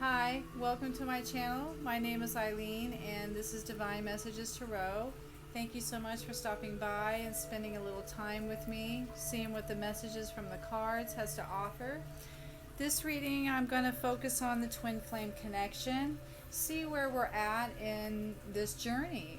Hi, welcome to my channel. My name is Eileen and this is Divine Messages Tarot. Thank you so much for stopping by and spending a little time with me, seeing what the messages from the cards has to offer. This reading I'm going to focus on the twin flame connection, see where we're at in this journey.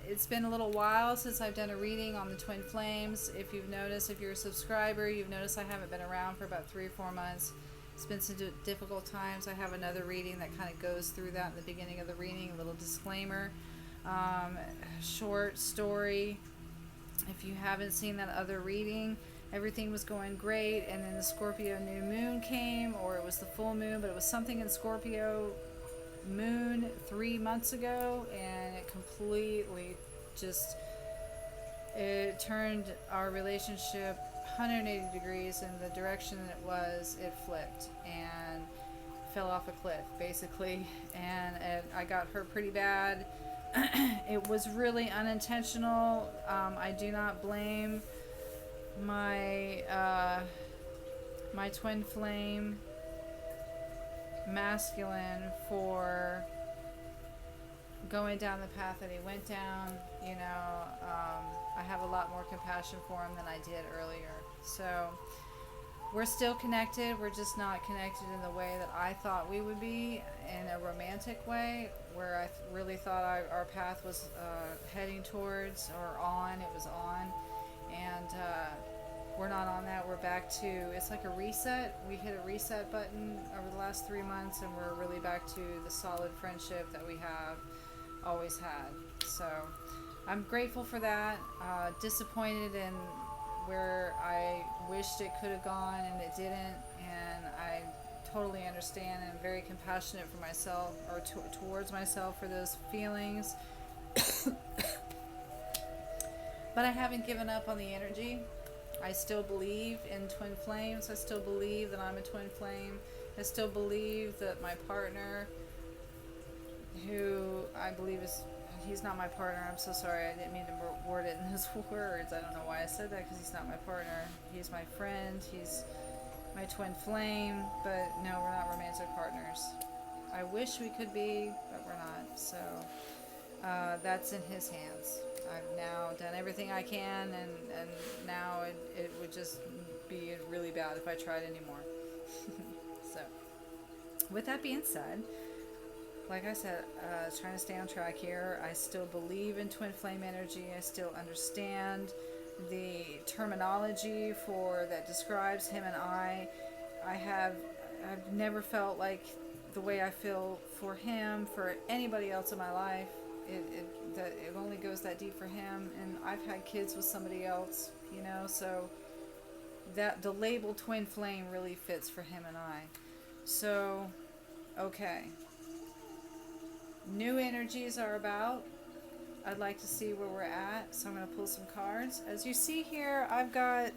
It's been a little while since I've done a reading on the twin flames. If you've noticed, if you're a subscriber, you've noticed I haven't been around for about 3 or 4 months. It's been some difficult times. I have another reading that kind of goes through that in the beginning of the reading, a little disclaimer. Short story. If you haven't seen that other reading, everything was going great, and then the Scorpio new moon came, or it was the full moon, but it was something in Scorpio moon 3 months ago, and it completely just, it turned our relationship 180 degrees in the direction that it flipped and fell off a cliff basically, and I got hurt pretty bad. It was really unintentional. I do not blame my my twin flame masculine for going down the path that he went down. You know, I have a lot more compassion for him than I did earlier. So we're still connected. We're just not connected in the way that I thought we would be, in a romantic way, where I really thought our path was heading towards, or on. It was on, and we're not on that. We're back to, it's like a reset. We hit a reset button over the last 3 months, and we're really back to the solid friendship that we have always had. So I'm grateful for that. Disappointed in where I wished it could have gone and it didn't, and I totally understand and am very compassionate for myself, or towards myself, for those feelings. But I haven't given up on the energy. I still believe in twin flames. I still believe that I'm a twin flame. I still believe that my partner, who I believe is, he's not my partner. I'm so sorry. I didn't mean to word it in his words. I don't know why I said that, because he's not my partner. He's my friend. He's my twin flame. But no, we're not romantic partners. I wish we could be, but we're not. So that's in his hands. I've now done everything I can, and now it would just be really bad if I tried anymore. So with that being said, like I said, trying to stay on track here. I still believe in twin flame energy. I still understand the terminology for that describes him and I. I've never felt like the way I feel for him, for anybody else in my life. It only goes that deep for him, and I've had kids with somebody else, you know, so that the label twin flame really fits for him and I. So, okay. New energies are about. I'd like to see where we're at, so I'm going to pull some cards. As you see here, I've got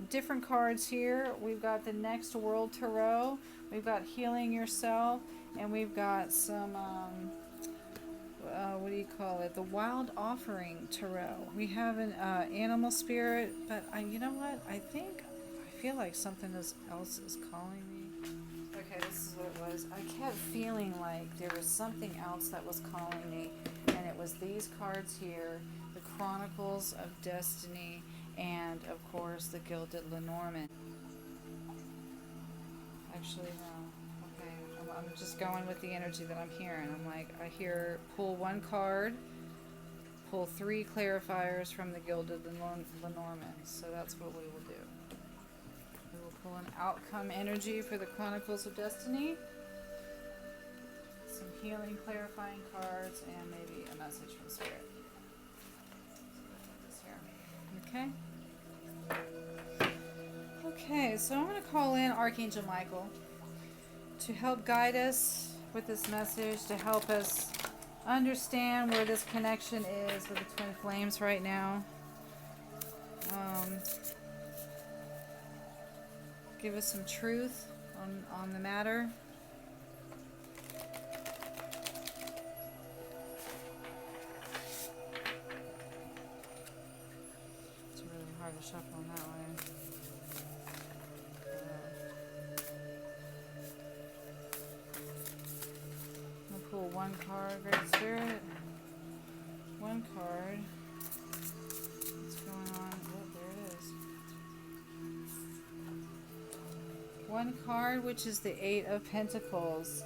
different cards here. We've got the Next World Tarot, we've got Healing Yourself, and we've got some, what do you call it? The Wild Offering Tarot. We have an animal spirit, but you know what? I feel like something else is calling me. Okay, this is what it was. I kept feeling like there was something else that was calling me, and it was these cards here, the Chronicles of Destiny, and of course the Gilded Lenormand. Actually, no. Okay, I'm just going with the energy that I'm hearing. I'm like, I hear pull one card, pull 3 clarifiers from the Gilded Lenormand. So that's what we will do. We will pull an outcome energy for the Chronicles of Destiny, some healing clarifying cards, and maybe a message from Spirit. So here. Okay. Okay, so I'm going to call in Archangel Michael to help guide us with this message, to help us understand where this connection is with the twin flames right now. Give us some truth on the matter. It's really hard to shuffle in that way. one card, Great Spirit. One card. What's going on? Oh, there it is. One card, which is the Eight of Pentacles.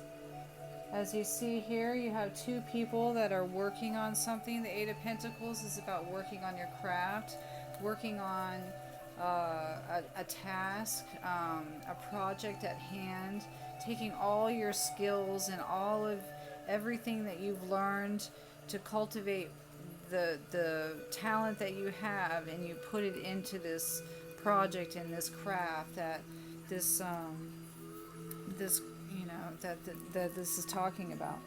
As you see here, you have two people that are working on something. The Eight of Pentacles is about working on your craft, working on a task, a project at hand, taking all your skills and all of everything that you've learned to cultivate the talent that you have, and you put it into this project and this craft that this this that this is talking about.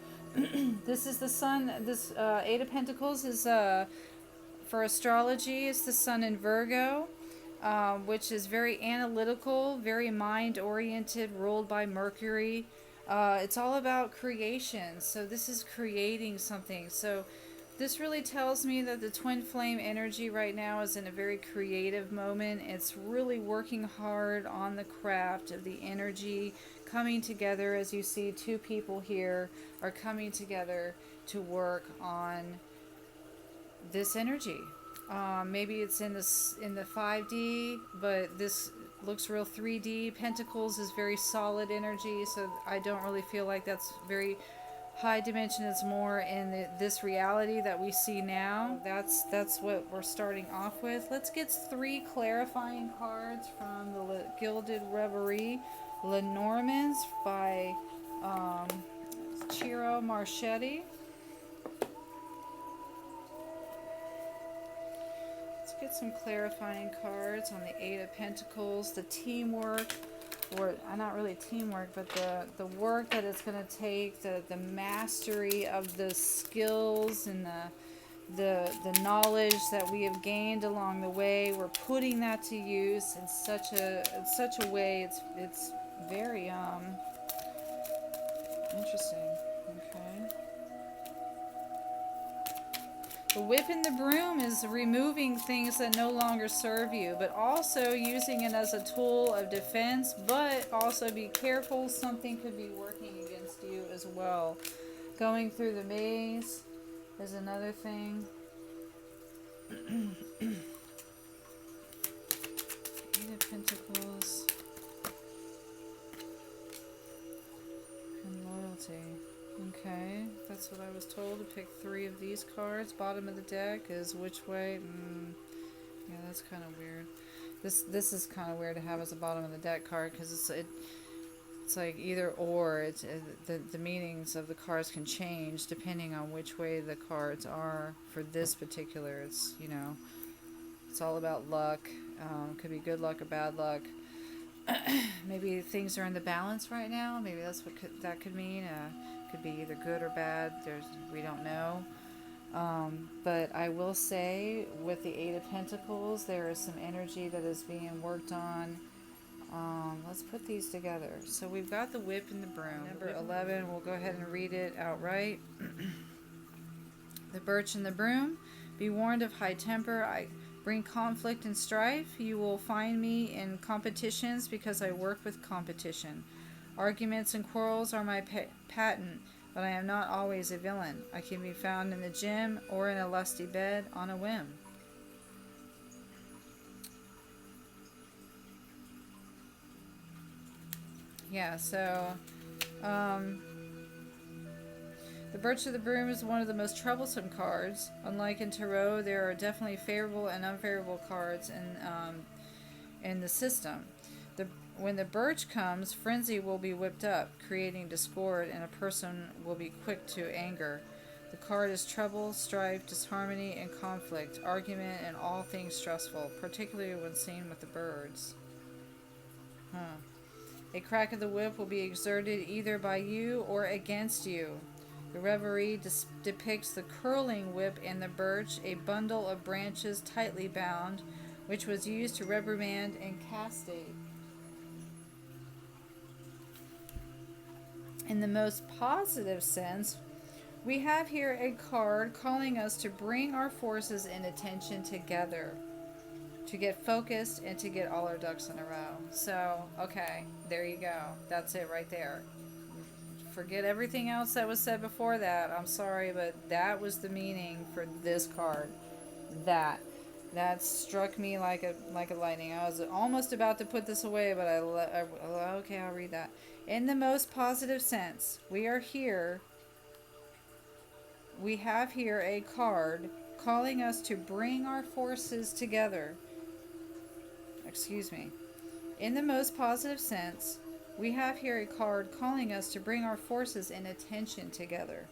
This is the sun. This Eight of Pentacles is for astrology. It's the sun in Virgo, which is very analytical, very mind oriented, ruled by Mercury. It's all about creation. So this is creating something. So this really tells me that the twin flame energy right now is in a very creative moment. It's really working hard on the craft of the energy coming together. As you see, two people here are coming together to work on this energy. Maybe it's in the 5D, but this looks real 3D. Pentacles is very solid energy, so I don't really feel like that's very high dimension. Is more in this reality that we see now. That's what we're starting off with. Let's get 3 clarifying cards from the Gilded Reverie, Lenormand's by Ciro Marchetti. Let's get some clarifying cards on the Eight of Pentacles, the teamwork, or not really teamwork, but the work that it's going to take, the mastery of the skills and the knowledge that we have gained along the way. We're putting that to use in such a way. It's very interesting. Okay. The whip and the broom is removing things that no longer serve you, but also using it as a tool of defense, but also be careful, something could be working against you as well. Going through the maze is another thing. Eight of Pentacles and loyalty. Okay, that's what I was told, to pick 3 of these cards. Bottom of the deck is which way? Yeah, that's kind of weird. This is kind of weird to have as a bottom of the deck card, because it's like either or. The meanings of the cards can change depending on which way the cards are. For this particular, it's it's all about luck. Could be good luck or bad luck. Maybe things are in the balance right now. Maybe that's what that could mean. Could be either good or bad. We don't know. But I will say, with the Eight of Pentacles, there is some energy that is being worked on. Let's put these together. So we've got the whip and the broom. Number 11, we'll go ahead and read it outright. The birch and the broom. Be warned of high temper. I bring conflict and strife. You will find me in competitions because I work with competition. Arguments and quarrels are my patent, but I am not always a villain. I can be found in the gym or in a lusty bed on a whim. Yeah, so the birch of the broom is one of the most troublesome cards. Unlike in tarot, there are definitely favorable and unfavorable cards in the system. When the birch comes, frenzy will be whipped up, creating discord, and a person will be quick to anger. The card is trouble, strife, disharmony, and conflict, argument, and all things stressful, particularly when seen with the birds. A crack of the whip will be exerted either by you or against you. The reverie depicts the curling whip and the birch, a bundle of branches tightly bound, which was used to reprimand and castigate. In the most positive sense, we have here a card calling us to bring our forces and attention together, to get focused and to get all our ducks in a row. So, okay, there you go. That's it right there. Forget everything else that was said before that. I'm sorry, but that was the meaning for this card. That. That struck me like a lightning. I was almost about to put this away, but okay, I'll read that. In the most positive sense, we are here. We have here a card calling us to bring our forces together. Excuse me. In the most positive sense, we have here a card calling us to bring our forces and attention together,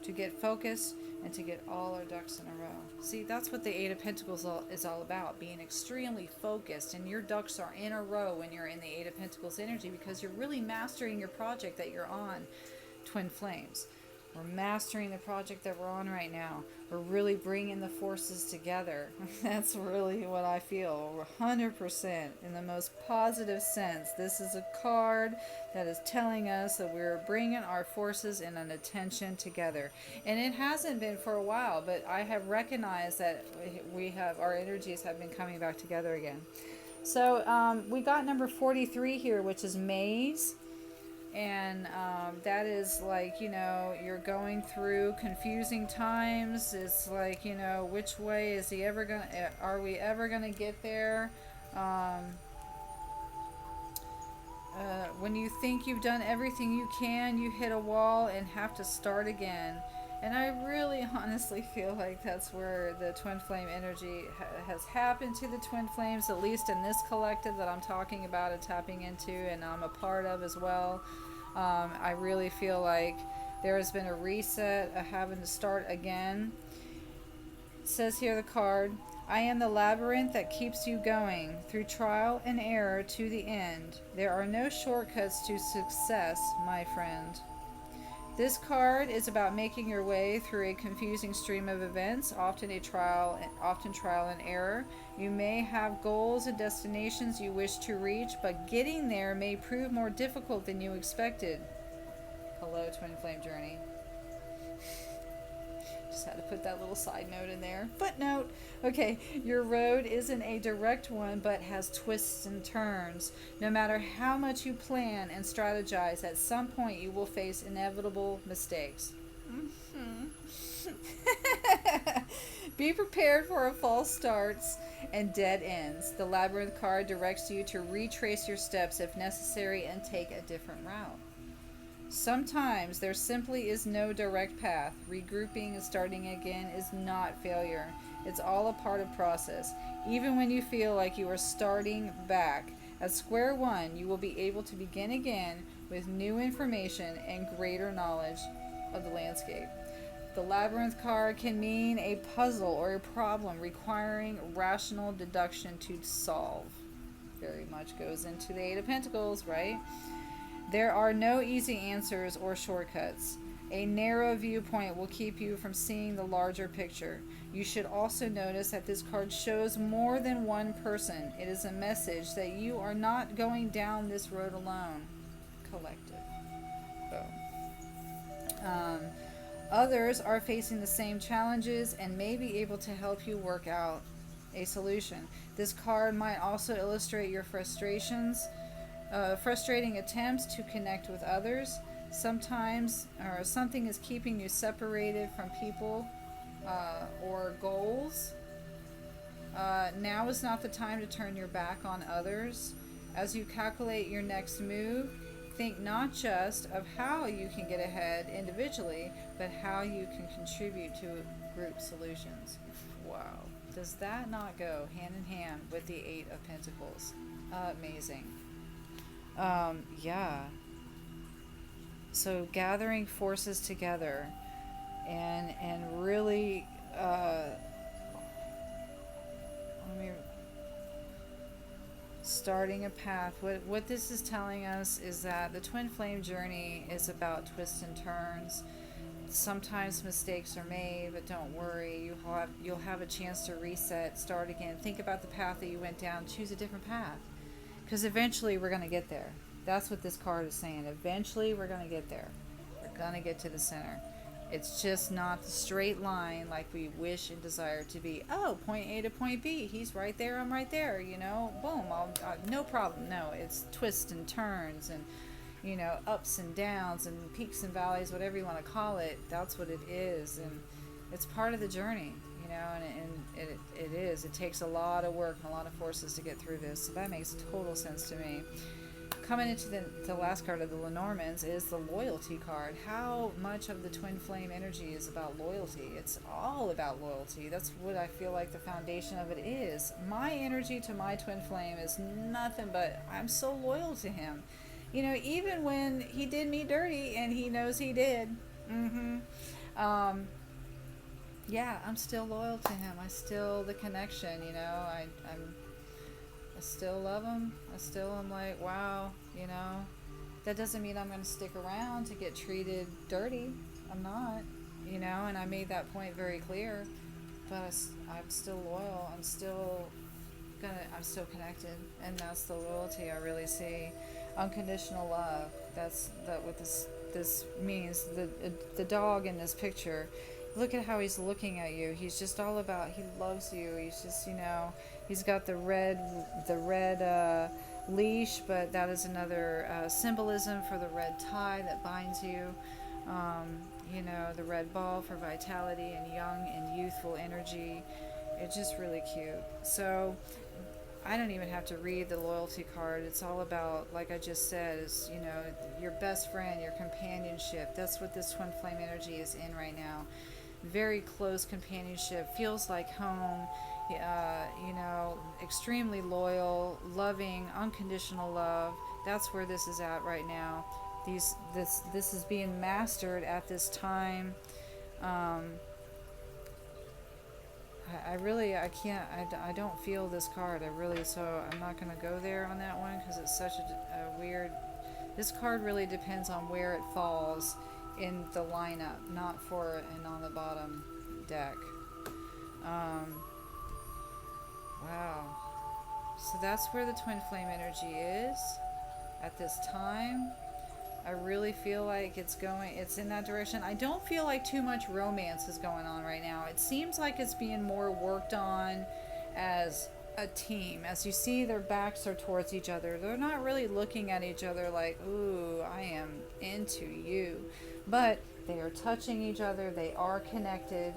to get focused and to get all our ducks in a row. See, that's what the Eight of Pentacles is all about, being extremely focused, and your ducks are in a row when you're in the Eight of Pentacles energy because you're really mastering your project that you're on, Twin Flames. We're mastering the project that we're on right now. We're really bringing the forces together. That's really what I feel. We're 100% in the most positive sense. This is a card that is telling us that we're bringing our forces and an attention together. And it hasn't been for a while, but I have recognized that our energies have been coming back together again. So we got number 43 here, which is maze. And that is like, you're going through confusing times. It's like, which way is he ever going to, are we ever going to get there? When you think you've done everything you can, you hit a wall and have to start again. And I really honestly feel like that's where the twin flame energy has happened to the twin flames, at least in this collective that I'm talking about and tapping into and I'm a part of as well. I really feel like there has been a reset, a having to start again. It says here the card, I am the labyrinth that keeps you going through trial and error to the end. There are no shortcuts to success, my friend. This card is about making your way through a confusing stream of events, often trial and error. You may have goals and destinations you wish to reach, but getting there may prove more difficult than you expected. Hello, Twin Flame Journey. Just had to put that little side note in there. Footnote. Okay, your road isn't a direct one, but has twists and turns. No matter how much you plan and strategize, at some point you will face inevitable mistakes. Be prepared for false starts and dead ends. The Labyrinth card directs you to retrace your steps if necessary and take a different route. Sometimes there simply is no direct path. Regrouping and starting again is not failure. It's all a part of process. Even when you feel like you are starting back at square one, you will be able to begin again with new information and greater knowledge of the landscape. The Labyrinth card can mean a puzzle or a problem requiring rational deduction to solve. Very much goes into the Eight of Pentacles, right? There are no easy answers or shortcuts. A narrow viewpoint will keep you from seeing the larger picture. You should also notice that this card shows more than one person. It is a message that you are not going down this road alone. Collective. Others are facing the same challenges and may be able to help you work out a solution. This card might also illustrate your frustrations, frustrating attempts to connect with others. Sometimes something is keeping you separated from people or goals. Now is not the time to turn your back on others. As you calculate your next move, think not just of how you can get ahead individually, but how you can contribute to group solutions. Wow. Does that not go hand in hand with the Eight of Pentacles? Amazing. Yeah. So gathering forces together and really starting a path. What this is telling us is that the twin flame journey is about twists and turns. Sometimes mistakes are made, but don't worry. You'll have a chance to reset, start again. Think about the path that you went down. Choose a different path, because eventually we're going to get there. That's what this card is saying. Eventually we're going to get there. We're going to get to the center. It's just not the straight line like we wish and desire to be. Oh, point A to point B. He's right there. I'm right there. Boom. No problem. No, it's twists and turns and you know, ups and downs and peaks and valleys, whatever you want to call it. That's what it is, and it's part of the journey, you know. And it is. It takes a lot of work and a lot of forces to get through this. So that makes total sense to me. Coming into the last card of the Lenormands is the loyalty card. How much of the twin flame energy is about loyalty? It's all about loyalty. That's what I feel like the foundation of it is. My energy to my twin flame is nothing but I'm so loyal to him. You know, even when he did me dirty and he knows he did. Yeah, I'm still loyal to him. I still the connection, you know. I still love him. I still am like, wow, you know. That doesn't mean I'm going to stick around to get treated dirty. I'm not, you know, and I made that point very clear. But I'm still loyal. I'm still connected, and that's the loyalty I really see. Unconditional love. That's what this means. The dog in this picture. Look at how he's looking at you. He's just all about, he loves you. He's just, you know, he's got the red leash, but that is another symbolism for the red tie that binds you. You know, the red ball for vitality and young and youthful energy. It's just really cute. So I don't even have to read the loyalty card. It's all about, like I just said, is, you know, your best friend, your companionship. That's what this twin flame energy is in right now. Very close companionship, feels like home, you know, extremely loyal, loving, unconditional love. That's where this is at right now. This is being mastered at this time. I don't feel this card. So I'm not going to go there on that one because it's such a weird, this card really depends on where it falls in the lineup, not for and on the bottom deck. Wow. So that's where the twin flame energy is at this time. I really feel like it's in that direction. I don't feel like too much romance is going on right now. It seems like it's being more worked on as a team. As you see, their backs are towards each other. They're not really looking at each other like, ooh, I am into you. But they are touching each other. They are connected.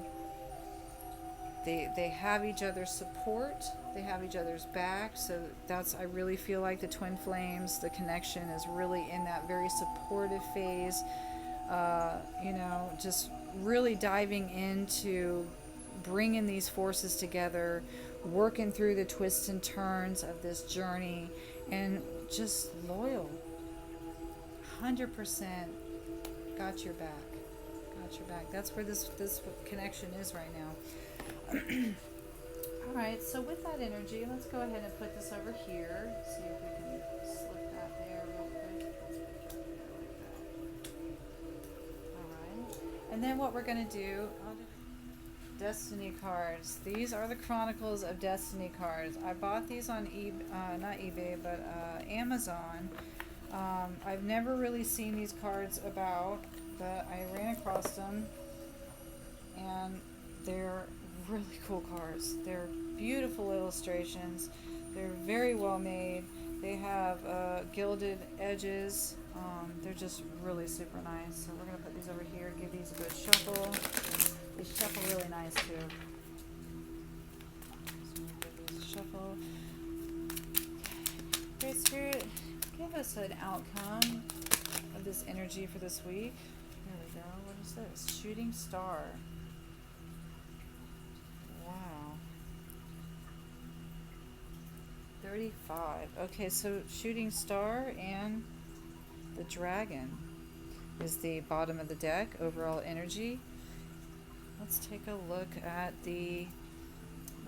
They have each other's support. They have each other's back. So I really feel like the twin flames, the connection is really in that very supportive phase. You know, just really diving into bringing these forces together, working through the twists and turns of this journey, and just loyal. 100% got your back. Got your back. That's where this connection is right now. Alright, so with that energy, let's go ahead and put this over here. See if we can slip that there real quick. Let's put that there like that. Alright. And then what we're going to do, Destiny cards. These are the Chronicles of Destiny cards. I bought these on not eBay, but Amazon. I've never really seen these cards about, but I ran across them, and they're really cool cards. They're beautiful illustrations. They're very well made. They have gilded edges. They're just really super nice. So we're going to put these over here, give these a good shuffle. They shuffle really nice too. So we'll give these a shuffle. Great Spirit, give us an outcome of this energy for this week. There we go. What is this? Shooting Star. Wow. 35. Okay, so Shooting Star and the Dragon is the bottom of the deck. Overall energy. Let's take a look at the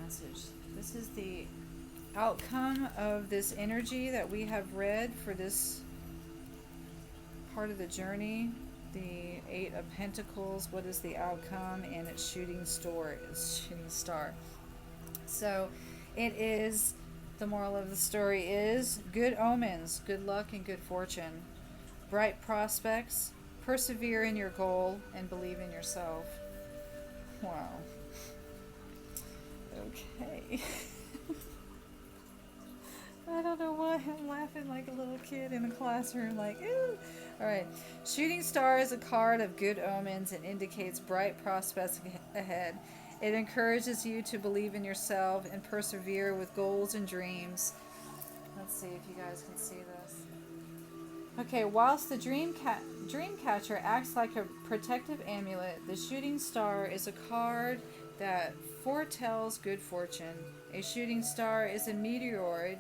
message. This is the outcome of this energy that we have read for this part of the journey. The Eight of Pentacles. What is the outcome? And it's Shooting Star. So it is, the moral of the story is good omens, good luck, and good fortune. Bright prospects. Persevere in your goal and believe in yourself. Wow. Okay. I don't know why I'm laughing like a little kid in a classroom, like, ooh. Alright. Shooting star is a card of good omens and indicates bright prospects ahead. It encourages you to believe in yourself and persevere with goals and dreams. Let's see if you guys can see this. Okay, whilst the dream catcher acts like a protective amulet, the shooting star is a card that foretells good fortune. A shooting star is a meteoroid,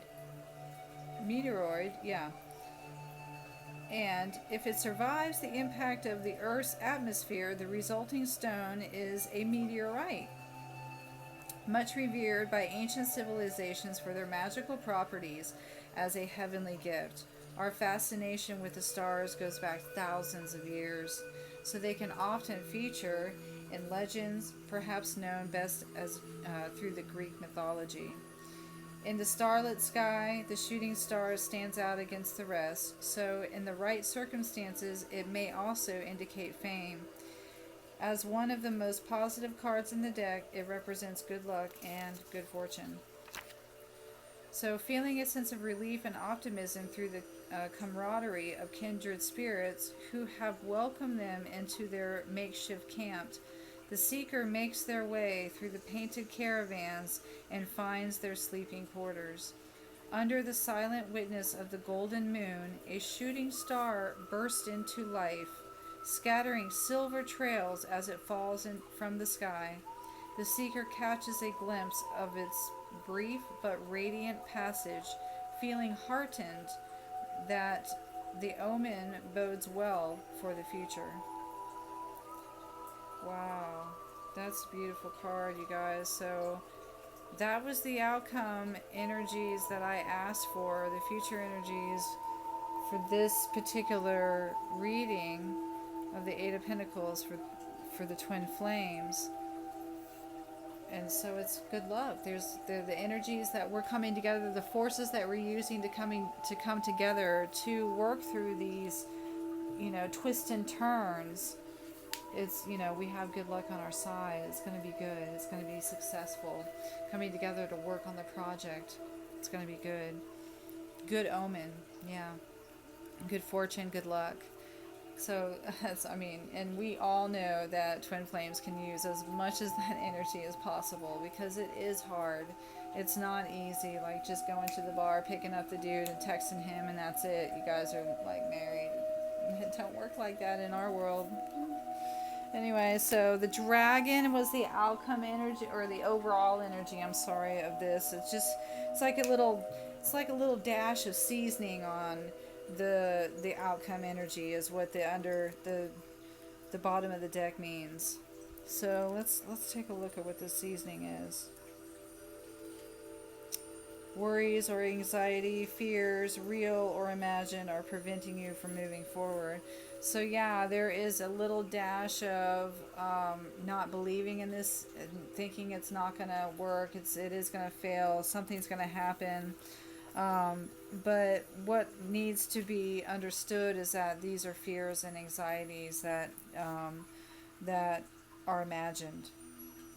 yeah. And if it survives the impact of the Earth's atmosphere, the resulting stone is a meteorite, much revered by ancient civilizations for their magical properties as a heavenly gift. Our fascination with the stars goes back thousands of years, so they can often feature in legends, perhaps known best as through the Greek mythology. In the starlit sky, the shooting star stands out against the rest, so in the right circumstances, it may also indicate fame. As one of the most positive cards in the deck, it represents good luck and good fortune. So, feeling a sense of relief and optimism through the camaraderie of kindred spirits who have welcomed them into their makeshift camp, the seeker makes their way through the painted caravans and finds their sleeping quarters. Under the silent witness of the golden moon, a shooting star bursts into life, scattering silver trails as it falls from the sky. The seeker catches a glimpse of its brief but radiant passage, feeling heartened that the omen bodes well for the future. Wow, that's a beautiful card, you guys. So that was the outcome energies that I asked for, the future energies for this particular reading of the Eight of Pentacles for the Twin Flames. And so it's good luck. There's the energies that we're coming together, the forces that we're using to come together to work through these, twists and turns. It's, we have good luck on our side. It's going to be good. It's going to be successful. Coming together to work on the project. It's going to be good. Good omen. Yeah. Good fortune, good luck. So, and we all know that Twin Flames can use as much as that energy as possible because it is hard. It's not easy, like just going to the bar, picking up the dude and texting him and that's it. You guys are like married. It don't work like that in our world. Anyway, so the dragon was the outcome energy, or the overall energy, I'm sorry, of this. It's like a little dash of seasoning on the outcome energy is what the bottom of the deck means. So let's take a look at what the seasoning is. Worries or anxiety, fears, real or imagined, are preventing you from moving forward. So yeah, there is a little dash of not believing in this, and thinking it's not going to work. It is going to fail. Something's going to happen. But what needs to be understood is that these are fears and anxieties that are imagined,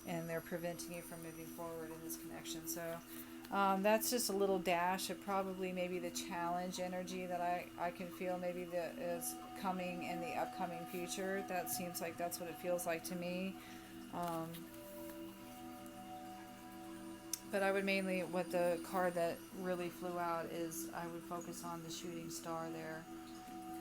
and they're preventing you from moving forward in this connection. So that's just a little dash of probably maybe the challenge energy that I can feel maybe that is coming in the upcoming future. That seems like that's what it feels like to me. But I would mainly, what the card that really flew out is, I would focus on the shooting star there,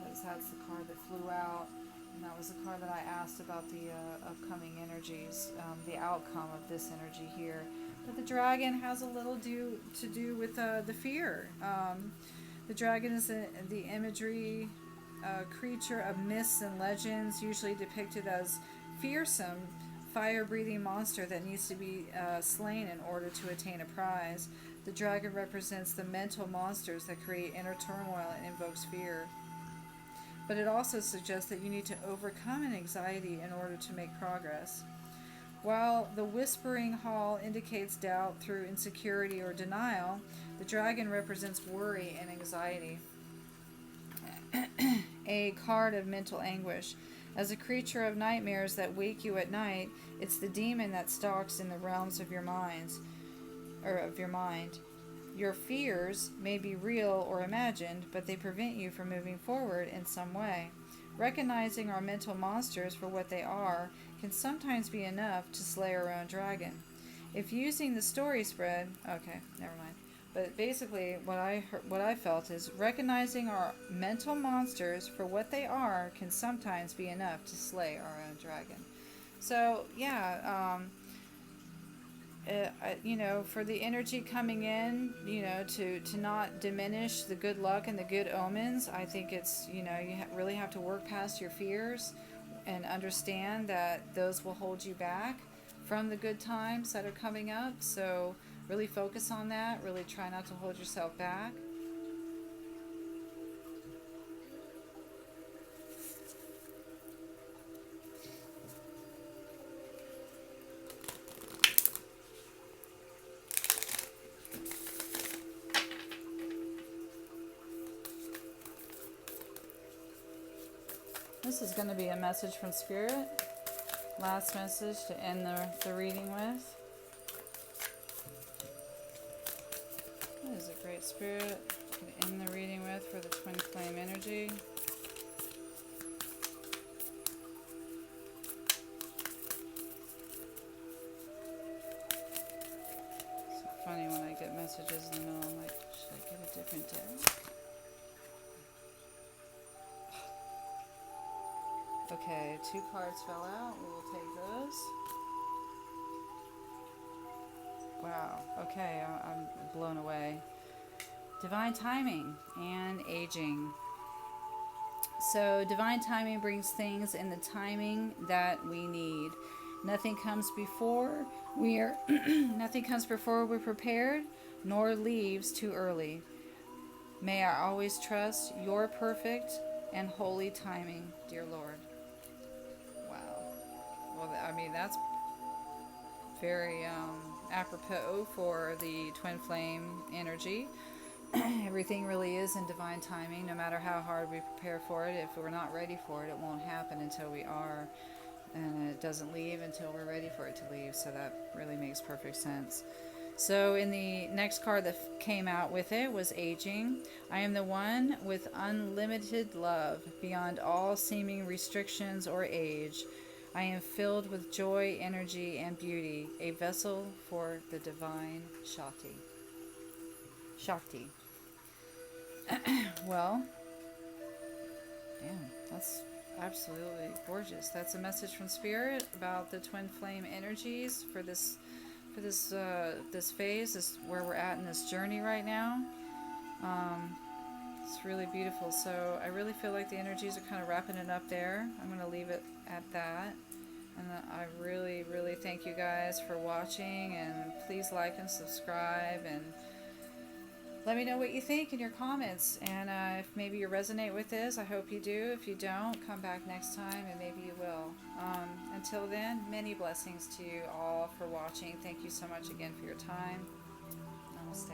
because that's the card that flew out, and that was the card that I asked about the upcoming energies, the outcome of this energy here. But the dragon has a little to do with the fear. The dragon is the imagery creature of myths and legends, usually depicted as fearsome, fire-breathing monster that needs to be slain in order to attain a prize. The dragon represents the mental monsters that create inner turmoil and invokes fear. But it also suggests that you need to overcome an anxiety in order to make progress. While the whispering hall indicates doubt through insecurity or denial, the dragon represents worry and anxiety. A card of mental anguish. As a creature of nightmares that wake you at night, it's the demon that stalks in the realms of your mind. Your fears may be real or imagined, but they prevent you from moving forward in some way. Recognizing our mental monsters for what they are can sometimes be enough to slay our own dragon. If using the story spread, okay, never mind. But basically, what I felt is recognizing our mental monsters for what they are can sometimes be enough to slay our own dragon. So yeah, for the energy coming in, to not diminish the good luck and the good omens, I think it's, really have to work past your fears and understand that those will hold you back from the good times that are coming up. So really focus on that. Really try not to hold yourself back. This is going to be a message from Spirit. Last message to end the reading with. That is a great Spirit to end the reading with for the twin flame energy. It's so funny when I get messages in the middle, I'm like, should I get a different deck? Okay, 2 cards fell out. We will take those. Wow. Okay, I'm blown away. Divine timing and aging. So divine timing brings things in the timing that we need. Nothing comes before nothing comes before we're prepared, nor leaves too early. May I always trust your perfect and holy timing, dear Lord. Wow. Well, I mean, that's very apropos for the twin flame energy. Everything really is in divine timing. No matter how hard we prepare for it, if we're not ready for it, it won't happen until we are. And it doesn't leave until we're ready for it to leave. So that really makes perfect sense. So in the next card that came out with it was aging. I am the one with unlimited love beyond all seeming restrictions or age. I am filled with joy, energy, and beauty, a vessel for the divine Shakti. Shakti. Well, damn, that's absolutely gorgeous. That's a message from Spirit about the twin flame energies for this phase, this where we're at in this journey right now. It's really beautiful. So I really feel like the energies are kind of wrapping it up there. I'm going to leave it at that. And I really, really thank you guys for watching. And please like and subscribe. And let me know what you think in your comments. And if maybe you resonate with this, I hope you do. If you don't, come back next time and maybe you will. Until then, many blessings to you all for watching. Thank you so much again for your time. Namaste.